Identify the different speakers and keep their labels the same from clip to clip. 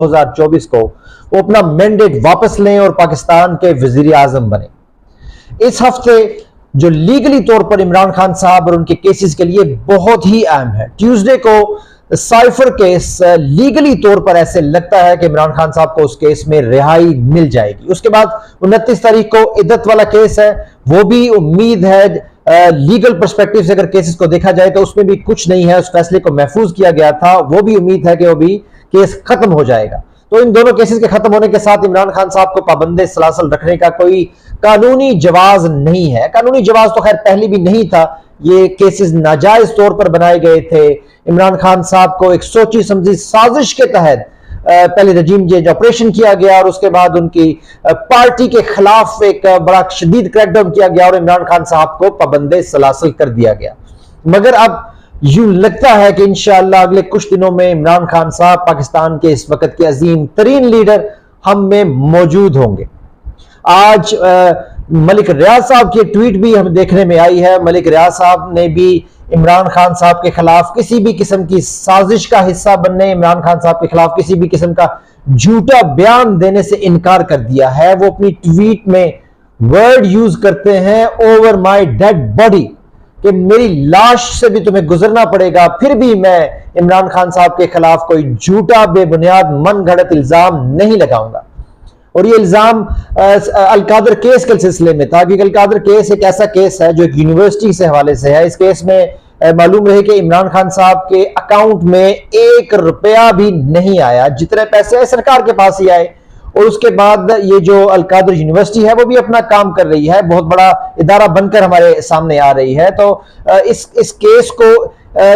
Speaker 1: 2024 को वो अपना मैंडेट वापस लें और पाकिस्तान के वजीर आजम बने। इस हफ्ते जो लीगली तौर पर इमरान खान साहब और उनके केसेस के लिए बहुत ही अहम है। ट्यूसडे को साइफर केस लीगली तौर पर ऐसे लगता है कि इमरान खान साहब को उस केस में रिहाई मिल जाएगी। उसके बाद 29 तारीख को इद्दत वाला केस है, वो भी उम्मीद है लीगल पर्सपेक्टिव से अगर केसेस को देखा जाए तो उसमें भी कुछ नहीं है, उस फैसले को महफूज किया गया था, वो भी उम्मीद है कि वो भी केस खत्म हो जाएगा। तो इन दोनों केसेस के खत्म होने के साथ इमरान खान साहब को पाबंदे सलासल रखने का कोई कानूनी जवाज नहीं है। कानूनी जवाज तो खैर पहले भी नहीं था, ये केसेस नाजायज तौर पर बनाए गए थे। इमरान खान साहब को एक सोची समझी साजिश के तहत पहले रजीम चेंज ऑपरेशन किया गया और उसके बाद उनकी पार्टी के खिलाफ एक बड़ा शदीद क्रैकडाउन किया गया और इमरान खान साहब को पाबंदे सलासल कर दिया गया। मगर अब यूं लगता है कि इंशाअल्लाह अगले कुछ दिनों में इमरान खान साहब पाकिस्तान के इस वक्त के अजीम तरीन लीडर हम में मौजूद होंगे। आज मलिक रियाज साहब की ट्वीट भी हमें देखने में आई है। मलिक रियाज साहब ने भी इमरान खान साहब के खिलाफ किसी भी किस्म की साजिश का हिस्सा बनने, इमरान खान साहब के खिलाफ किसी भी किस्म का झूठा बयान देने से इनकार कर दिया है। वो अपनी ट्वीट में वर्ड यूज करते हैं ओवर माय डेड बॉडी, कि मेरी लाश से भी तुम्हें गुजरना पड़ेगा, फिर भी मैं इमरान खान साहब के खिलाफ कोई झूठा बेबुनियाद मन घड़त इल्जाम नहीं लगाऊंगा। और ये इल्जाम अलकादर केस के सिलसिले में था, क्योंकि अलकादर केस एक ऐसा केस है जो एक यूनिवर्सिटी से हवाले से है। इस केस में मालूम रहे कि इमरान खान साहब के अकाउंट में 1 रुपया भी नहीं आया, जितने पैसे सरकार के पास ही आए। और उसके बाद ये जो अलकादर यूनिवर्सिटी है वो भी अपना काम कर रही है, बहुत बड़ा इदारा बनकर हमारे सामने आ रही है। तो इस केस को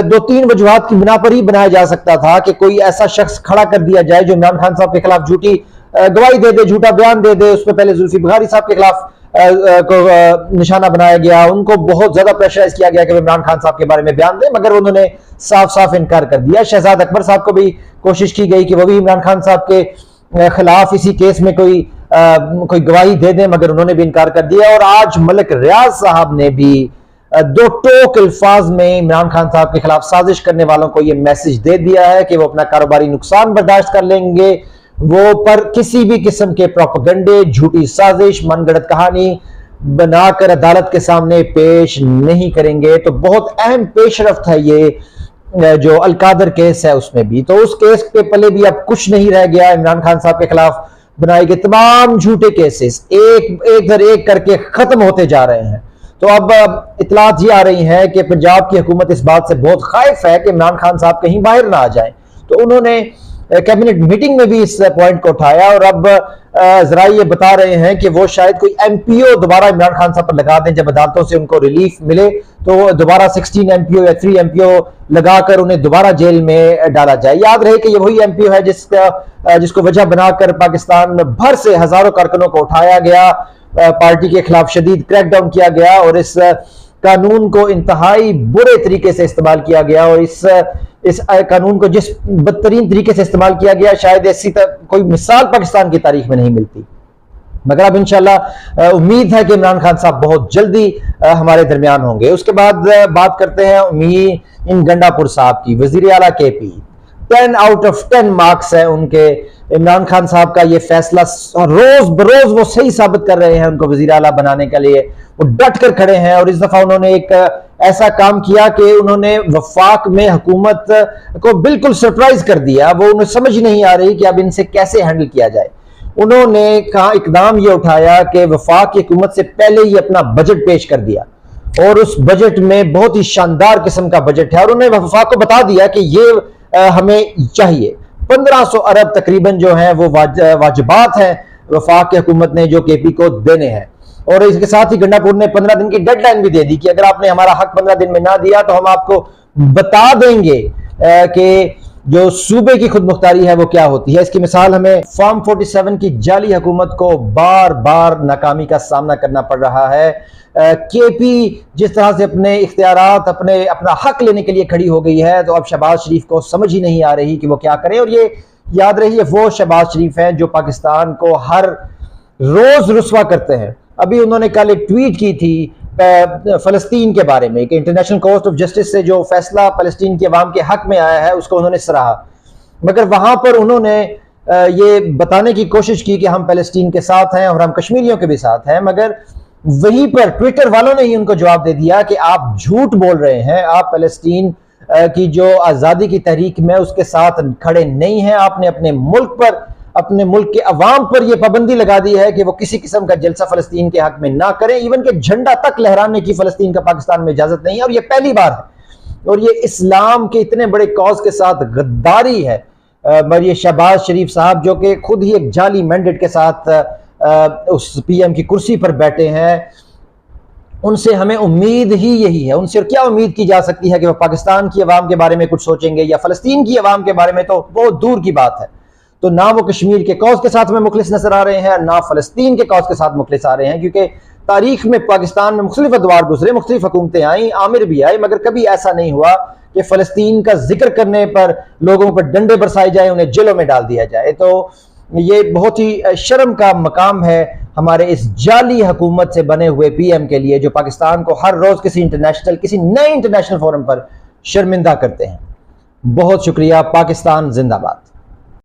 Speaker 1: 2-3 वजूहात की बिना पर ही बनाया जा सकता था कि कोई ऐसा शख्स खड़ा कर दिया जाए जो इमरान खान साहब के खिलाफ झूठी गवाही दे दे, झूठा बयान दे दे। उसमें पहले जुल्फी बुखारी साहब के खिलाफ को निशाना बनाया गया, उनको बहुत ज्यादा प्रेशराइज किया गया कि इमरान खान साहब के बारे में बयान दें, मगर उन्होंने साफ साफ इनकार कर दिया। शहजाद अकबर साहब को भी कोशिश की गई कि वो भी इमरान खान साहब के खिलाफ इसी केस में कोई गवाही दे दें, मगर उन्होंने भी इनकार कर दिया। और आज मलिक रियाज साहब ने भी 2 टोक अल्फाज में इमरान खान साहब के खिलाफ साजिश करने वालों को यह मैसेज दे दिया है कि वो अपना कारोबारी नुकसान बर्दाश्त कर लेंगे, वो पर किसी भी किस्म के प्रोपेगेंडे, झूठी साजिश, मनगढ़ंत कहानी बनाकर अदालत के सामने पेश नहीं करेंगे। तो बहुत अहम पेशरफ्त है ये जो अलकादर केस है उसमें भी। तो उस केस के पले भी अब कुछ नहीं रह गया। इमरान खान साहब के खिलाफ बनाए गए तमाम झूठे केसेस एक दर एक करके खत्म होते जा रहे हैं। तो अब इतलात ये आ रही है कि पंजाब की हुकूमत इस बात से बहुत खौफ है कि इमरान खान साहब कहीं बाहर ना आ जाए। तो उन्होंने कैबिनेट मीटिंग में भी इस पॉइंट को उठाया और अब जरा ये बता रहे हैं कि वो शायद कोई एमपीओ दोबारा इमरान खान साहब पर लगा दें। जब अदालतों से उनको रिलीफ मिले तो दोबारा 16 एमपीओ या 3 एमपीओ लगाकर उन्हें दोबारा जेल में डाला जाए। याद रहे कि ये वही एमपीओ है जिसको वजह बनाकर पाकिस्तान भर से हजारों कारकुनों को उठाया गया, पार्टी के खिलाफ शदीद क्रैकडाउन किया गया और इस कानून को इंतहाई बुरे तरीके से इस्तेमाल किया गया। और इस कानून को जिस बदतरीन तरीके से इस्तेमाल किया गया, शायद ऐसी कोई मिसाल पाकिस्तान की तारीख में नहीं मिलती। मगर अब इंशाल्लाह उम्मीद है कि इमरान खान साहब बहुत जल्दी हमारे दरमियान होंगे। उसके बाद बात करते हैं इन गंडापुर साहब की, वजीर आला केपी। 10 आउट ऑफ 10 मार्क्स है उनके। इमरान खान साहब का ये फैसला रोज बरोज वो सही साबित कर रहे हैं उनको वजीर आला बनाने के लिए, वो डट कर खड़े हैं। और इस दफा उन्होंने एक ऐसा काम किया कि उन्होंने वफाक में हुकूमत को बिल्कुल सरप्राइज कर दिया। वो उन्हें समझ नहीं आ रही कि अब इनसे कैसे हैंडल किया जाए। उन्होंने कहा इकदाम ये उठाया कि वफाक की हुकूमत से पहले ही अपना बजट पेश कर दिया और उस बजट में बहुत ही शानदार किस्म का बजट है। और उन्होंने वफाक को बता दिया कि ये हमें चाहिए। 1500 अरब तकरीबन जो है वो वाजिबात हैं वफाक की हुकूमत ने जो केपी को देने हैं। और इसके साथ ही गंडापुर ने 15 दिन की डेडलाइन भी दे दी कि अगर आपने हमारा हक 15 दिन में ना दिया तो हम आपको बता देंगे कि जो सूबे की खुद मुख्तारी है वो क्या होती है। इसकी मिसाल हमें फॉर्म 47 की जाली हुकूमत को बार बार नाकामी का सामना करना पड़ रहा है। केपी जिस तरह से अपने इख्तियारात अपना हक लेने के लिए खड़ी हो गई है, तो अब शहबाज शरीफ को समझ ही नहीं आ रही कि वो क्या करें। और ये याद रही है वो शहबाज शरीफ हैं जो पाकिस्तान को हर रोज रुस्वा करते हैं। अभी उन्होंने कल एक ट्वीट की थी फलस्तीन के बारे में कि इंटरनेशनल कोर्ट ऑफ जस्टिस से जो फैसला फलस्तीन के अवाम के हक में आया है उसको उन्होंने सराहा, मगर वहां पर उन्होंने ये बताने की कोशिश की कि हम फ़लस्तीन के साथ हैं और हम कश्मीरियों के भी साथ हैं, मगर वहीं पर ट्विटर वालों ने ही उनको जवाब दे दिया कि आप झूठ बोल रहे हैं, आप फ़लस्तीन की जो आज़ादी की तहरीक में उसके साथ खड़े नहीं हैं। आपने अपने मुल्क पर, अपने मुल्क के अवाम पर यह पाबंदी लगा दी है कि वो किसी किस्म का जलसा फ़लस्तीन के हक में ना करें, इवन के झंडा तक लहराने की फ़लस्तीन का पाकिस्तान में इजाज़त नहीं है। और ये पहली बार है, और ये इस्लाम के इतने बड़े कॉज के साथ गद्दारी है। मरियम शहबाज शरीफ साहब जो कि खुद ही एक जाली मैंडेट के साथ उस पीएम की कुर्सी पर बैठे हैं, उनसे हमें उम्मीद ही यही है। उनसे और क्या उम्मीद की जा सकती है कि वह पाकिस्तान की आवाम के बारे में कुछ सोचेंगे, या फ़लस्तीन की आवाम के बारे में तो बहुत दूर की बात है। तो ना वो कश्मीर के कॉज के साथ में मुखलिस नजर आ रहे हैं, ना फ़लस्तीन के कॉज के साथ मुखलिस आ रहे हैं, क्योंकि तारीख में पाकिस्तान में मुख्तलिफ अदवार गुजरे, मुख्तलिफ हुकूमतें आई, आमिर भी आए, मगर कभी ऐसा नहीं हुआ कि फ़लस्तीन का जिक्र करने पर लोगों पर डंडे बरसाए जाए, उन्हें जेलों में डाल दिया जाए। तो ये बहुत ही शर्म का मकाम है हमारे इस जाली हुकूमत से बने हुए पीएम के लिए, जो पाकिस्तान को हर रोज किसी नए इंटरनेशनल फोरम पर शर्मिंदा करते हैं। बहुत शुक्रिया। पाकिस्तान जिंदाबाद।